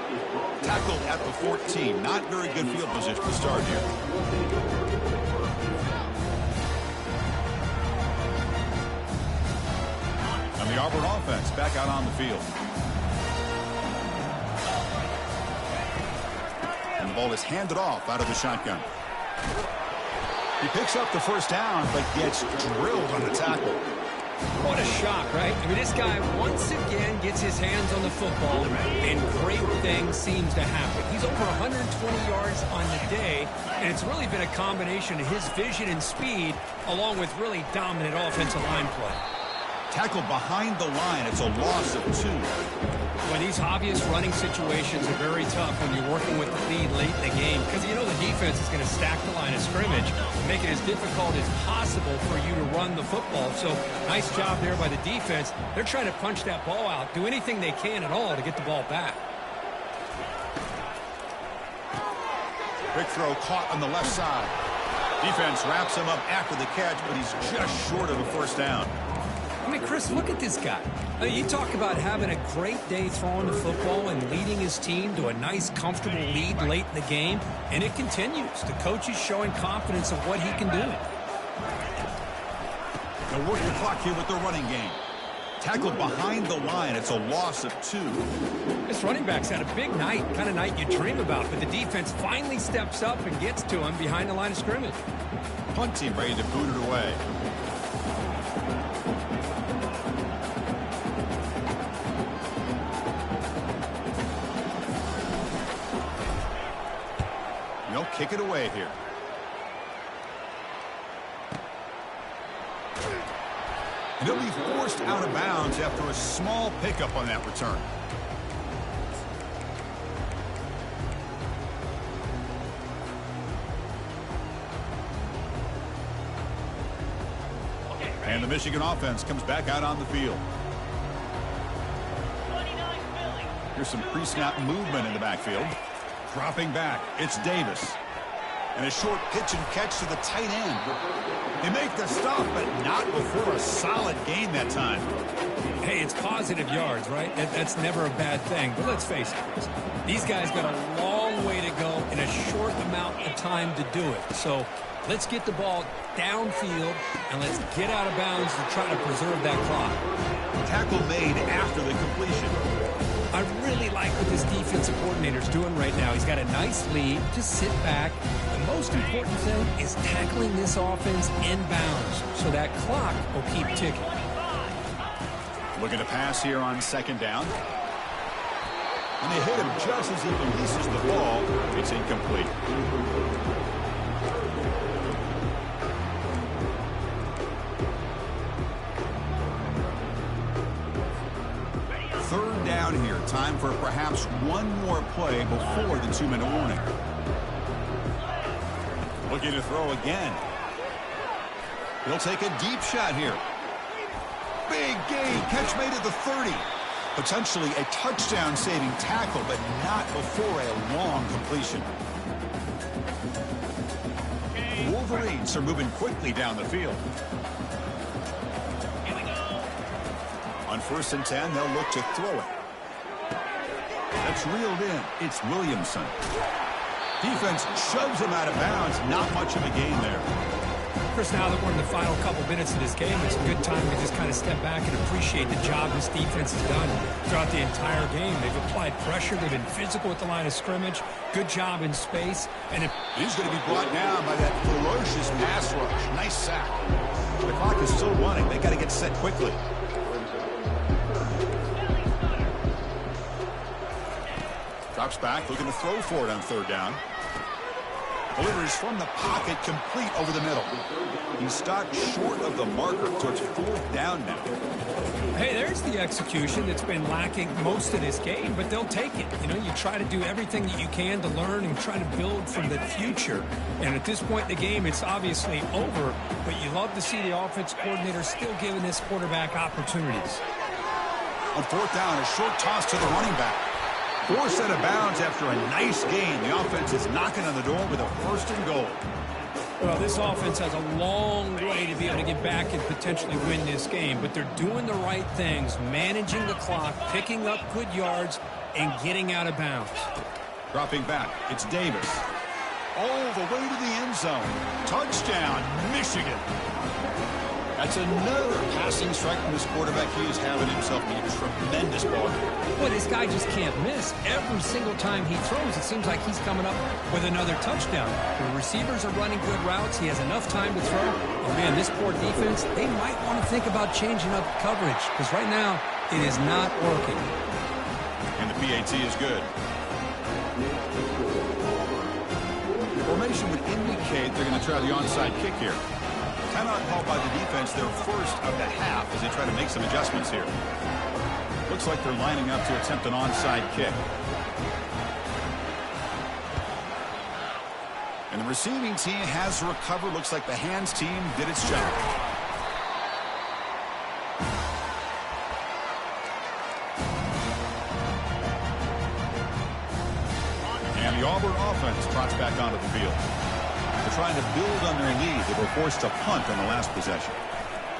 Tackled at the 14. Not very good field position to start here. And the Auburn offense back out on the field. And the ball is handed off out of the shotgun. He picks up the first down, but gets drilled on the tackle. What a shock, right? I mean, this guy once again gets his hands on the football, and great things seems to happen. He's over 120 yards on the day, and it's really been a combination of his vision and speed, along with really dominant offensive line play. Tackled behind the line. It's a loss of 2. Well, these obvious running situations are very tough when you're working with the lead late in the game, because you know the defense is going to stack the line of scrimmage and make it as difficult as possible for you to run the football. So nice job there by the defense. They're trying to punch that ball out, do anything they can at all to get the ball back. Big throw caught on the left side. Defense wraps him up after the catch, but he's just short of a first down. I mean, Chris, look at this guy. I mean, you talk about having a great day throwing the football and leading his team to a nice, comfortable lead late in the game, and it continues. The coach is showing confidence of what he can do. They'll work the clock here with their running game. Tackled behind the line. It's a loss of 2. This running back's had a big night, kind of night you dream about, but the defense finally steps up and gets to him behind the line of scrimmage. Punt team ready to boot it away. They'll kick it away here. And he'll be forced out of bounds after a small pickup on that return. And the Michigan offense comes back out on the field. Here's some pre-snap movement in the backfield. Dropping back, it's Davis. And a short pitch and catch to the tight end. They make the stop, but not before a solid gain that time. Hey, it's positive yards, right? That's never a bad thing. But let's face it, Chris. These guys got a long way to go in a short amount of time to do it. So let's get the ball downfield, and let's get out of bounds to try to preserve that clock. Tackle made after the completion. I really like what this defensive coordinator's doing right now. He's got a nice lead. Just sit back. The most important thing is tackling this offense inbounds so that clock will keep ticking. Looking to pass here on second down. And they hit him just as he releases the ball. It's incomplete. Third down here. Time for perhaps one more play before the 2-minute warning. Looking to throw again. He'll take a deep shot here. Big gain. Catch made at the 30. Potentially a touchdown-saving tackle, but not before a long completion. The Wolverines are moving quickly down the field. On 1st and 10, they'll look to throw it. That's reeled in. It's Williamson. Defense shoves him out of bounds. Not much of a gain there. Chris, now that we're in the final couple minutes of this game, it's a good time to just kind of step back and appreciate the job this defense has done throughout the entire game. They've applied pressure. They've been physical at the line of scrimmage. Good job in space. And he's going to be brought down by that ferocious pass rush. Nice sack. The clock is still running. They got to get set quickly. Drops back, looking to throw for it on 3rd down. Delivers from the pocket, complete over the middle. He's stopped short of the marker towards 4th down now. Hey, there's the execution that's been lacking most of this game, but they'll take it. You know, you try to do everything that you can to learn and try to build from the future. And at this point in the game, it's obviously over, but you love to see the offense coordinator still giving this quarterback opportunities. On 4th down, a short toss to the running back. Forced out of bounds after a nice gain. The offense is knocking on the door with a 1st and goal. Well, this offense has a long way to be able to get back and potentially win this game, but they're doing the right things, managing the clock, picking up good yards, and getting out of bounds. Dropping back, it's Davis. All the way to the end zone. Touchdown, Michigan. That's another passing strike from this quarterback. He is having himself be a tremendous ball game. Boy, this guy just can't miss. Every single time he throws, it seems like he's coming up with another touchdown. The receivers are running good routes. He has enough time to throw. Oh, man, this poor defense, they might want to think about changing up coverage because right now it is not working. And the PAT is good. The formation would indicate they're going to try the onside kick here. Timeout called by the defense, their first of the half as they try to make some adjustments here. Looks like they're lining up to attempt an onside kick. And the receiving team has recovered. Looks like the hands team did its job. And the Auburn offense trots back onto the field. They're trying to build on their lead. They were forced to punt on the last possession.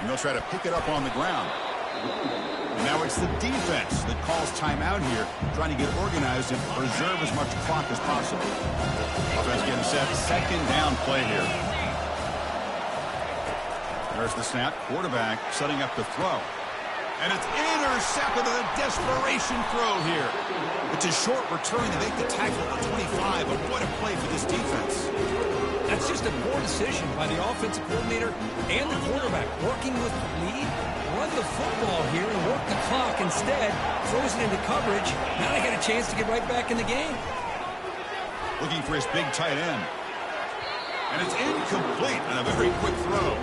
And they'll try to pick it up on the ground. And now it's the defense that calls timeout here, trying to get organized and preserve as much clock as possible. Offense getting set. 2nd down play here. There's the snap. Quarterback setting up to throw. And it's intercepted on a desperation throw here. It's a short return to make the tackle at the 25, but what a play for this defense. That's just a poor decision by the offensive coordinator and the quarterback. Working with the lead, run the football here and work the clock. Instead, throws it into coverage. Now they got a chance to get right back in the game. Looking for his big tight end. And it's incomplete on a very quick throw.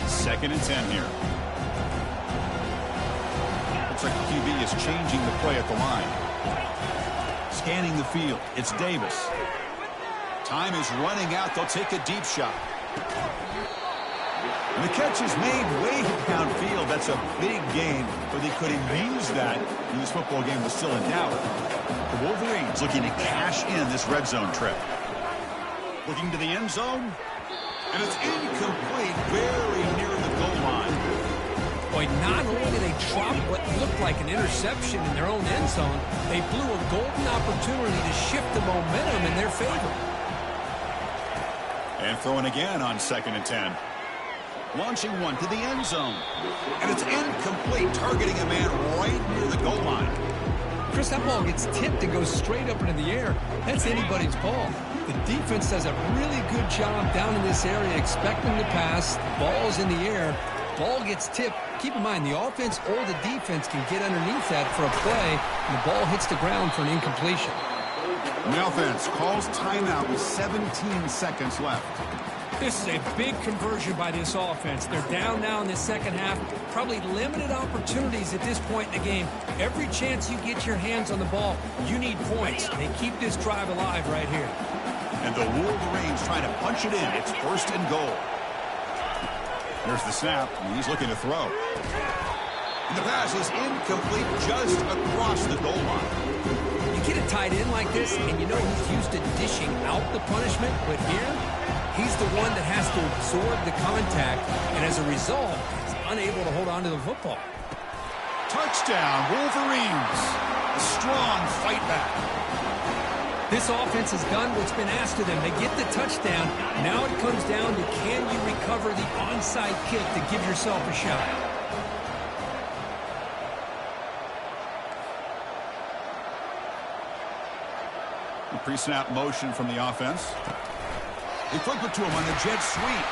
Second and 10 here. Looks like the QB is changing the play at the line. Scanning the field. It's Davis. Time is running out. They'll take a deep shot. And the catch is made way downfield. That's a big gain, but they couldn't use that when this football game was still in doubt. The Wolverines looking to cash in this red zone trip. Looking to the end zone. And it's incomplete, very near the goal line. Boy, not only did they drop what looked like an interception in their own end zone, they blew a golden opportunity to shift the momentum in their favor. And throwing again on 2nd and 10. Launching one to the end zone. And it's incomplete, targeting a man right near the goal line. Chris, that ball gets tipped and goes straight up into the air. That's anybody's ball. The defense does a really good job down in this area, expecting the pass. The ball's in the air. Ball gets tipped. Keep in mind, the offense or the defense can get underneath that for a play, and the ball hits the ground for an incompletion. The offense calls timeout with 17 seconds left. This is a big conversion by this offense. They're down now in the second half. Probably limited opportunities at this point in the game. Every chance you get your hands on the ball, you need points. They keep this drive alive right here. And the Wolverines trying to punch it in. It's first and goal. There's the snap, and he's looking to throw. And the pass is incomplete just across the goal line. You get a tight end like this, and you know he's used to dishing out the punishment, but here, he's the one that has to absorb the contact, and as a result, he's unable to hold on to the football. Touchdown, Wolverines. A strong fight back. This offense has done what's been asked of them. They get the touchdown. Now it comes down to, can you recover the onside kick to give yourself a shot? The pre-snap motion from the offense. They flip it to him on the jet sweep.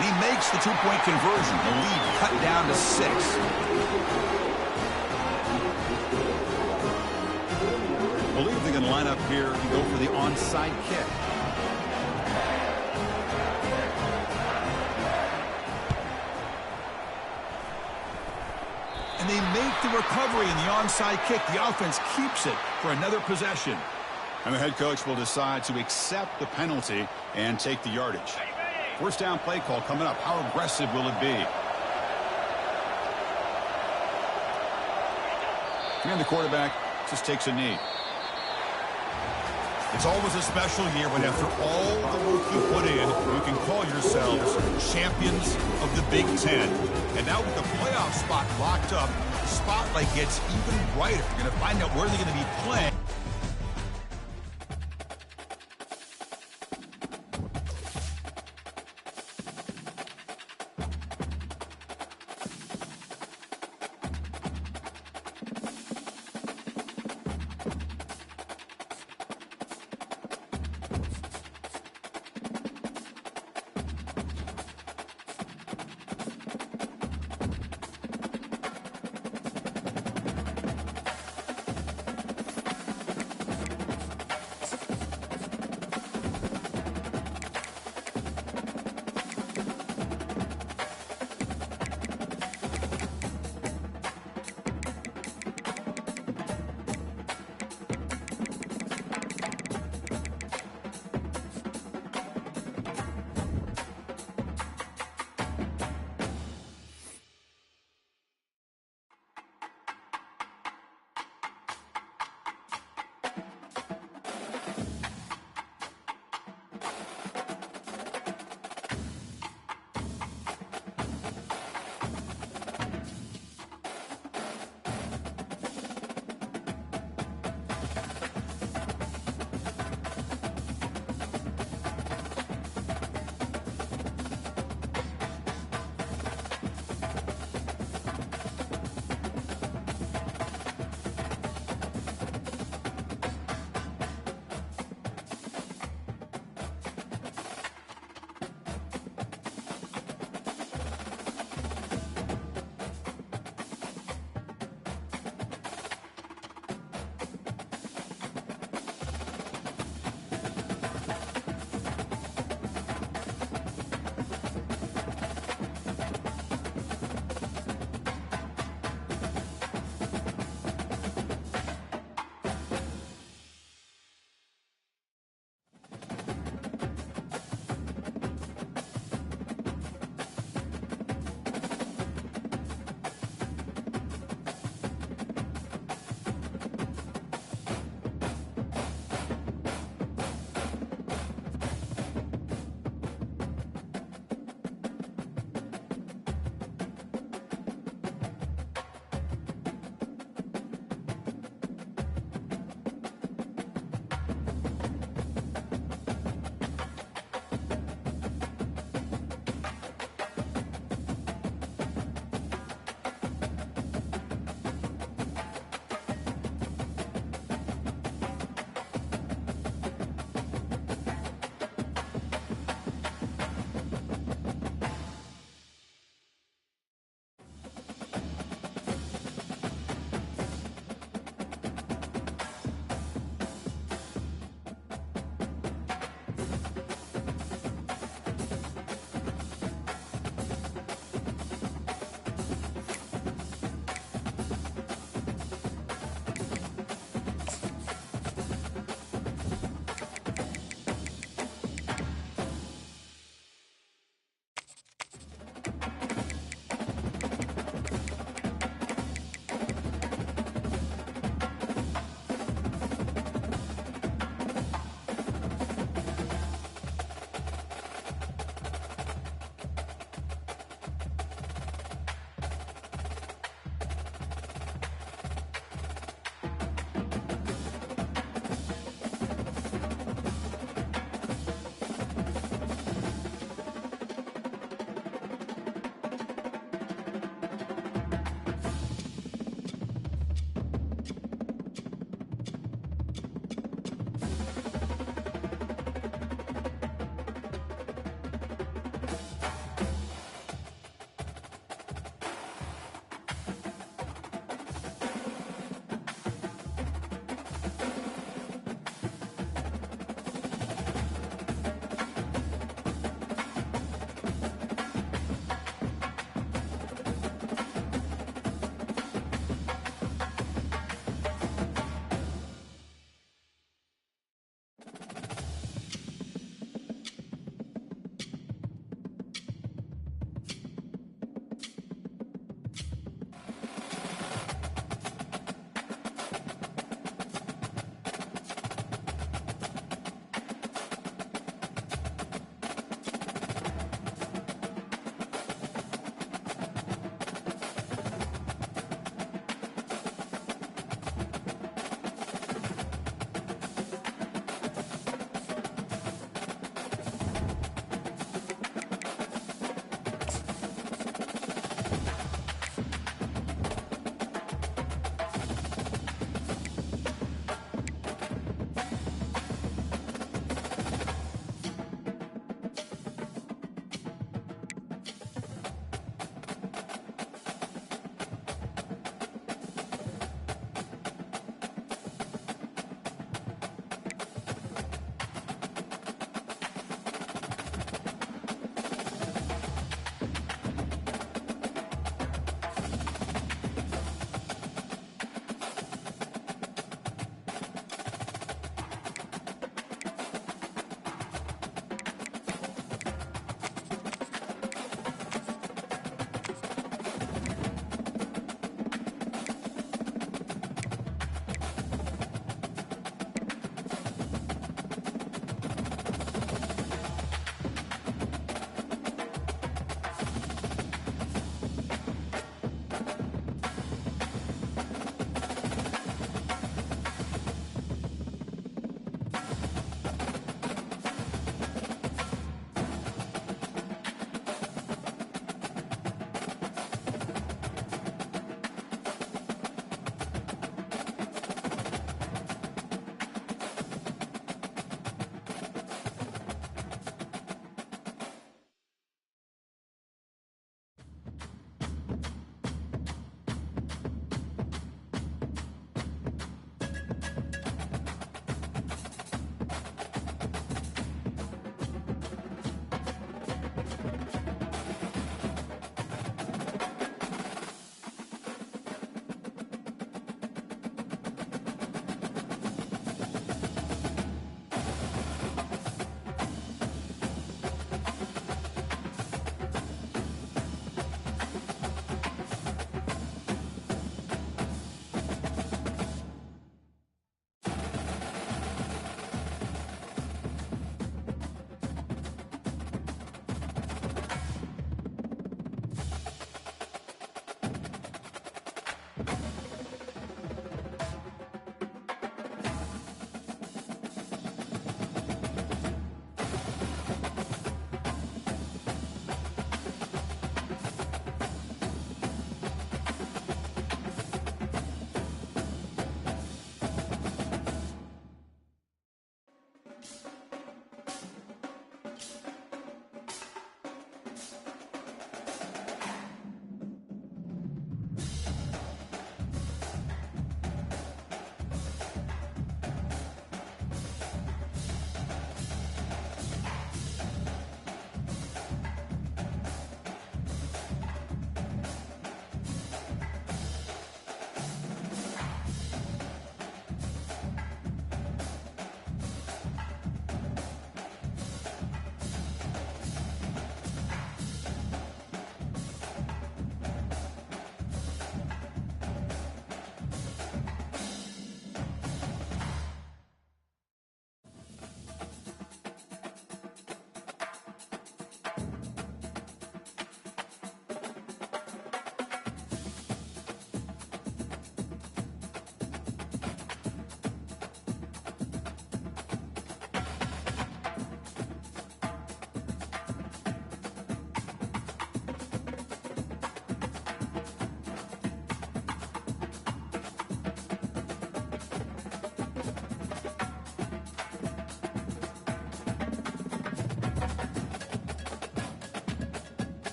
And he makes the two-point conversion. The lead cut down to 6. I believe they can line up here and go for the onside kick. And they make the recovery in the onside kick. The offense keeps it for another possession. And the head coach will decide to accept the penalty and take the yardage. First down play call coming up. How aggressive will it be? And the quarterback just takes a knee. It's always a special year when after all the work you put in, you can call yourselves champions of the Big Ten. And now with the playoff spot locked up, the spotlight gets even brighter. You're going to find out where they're going to be playing.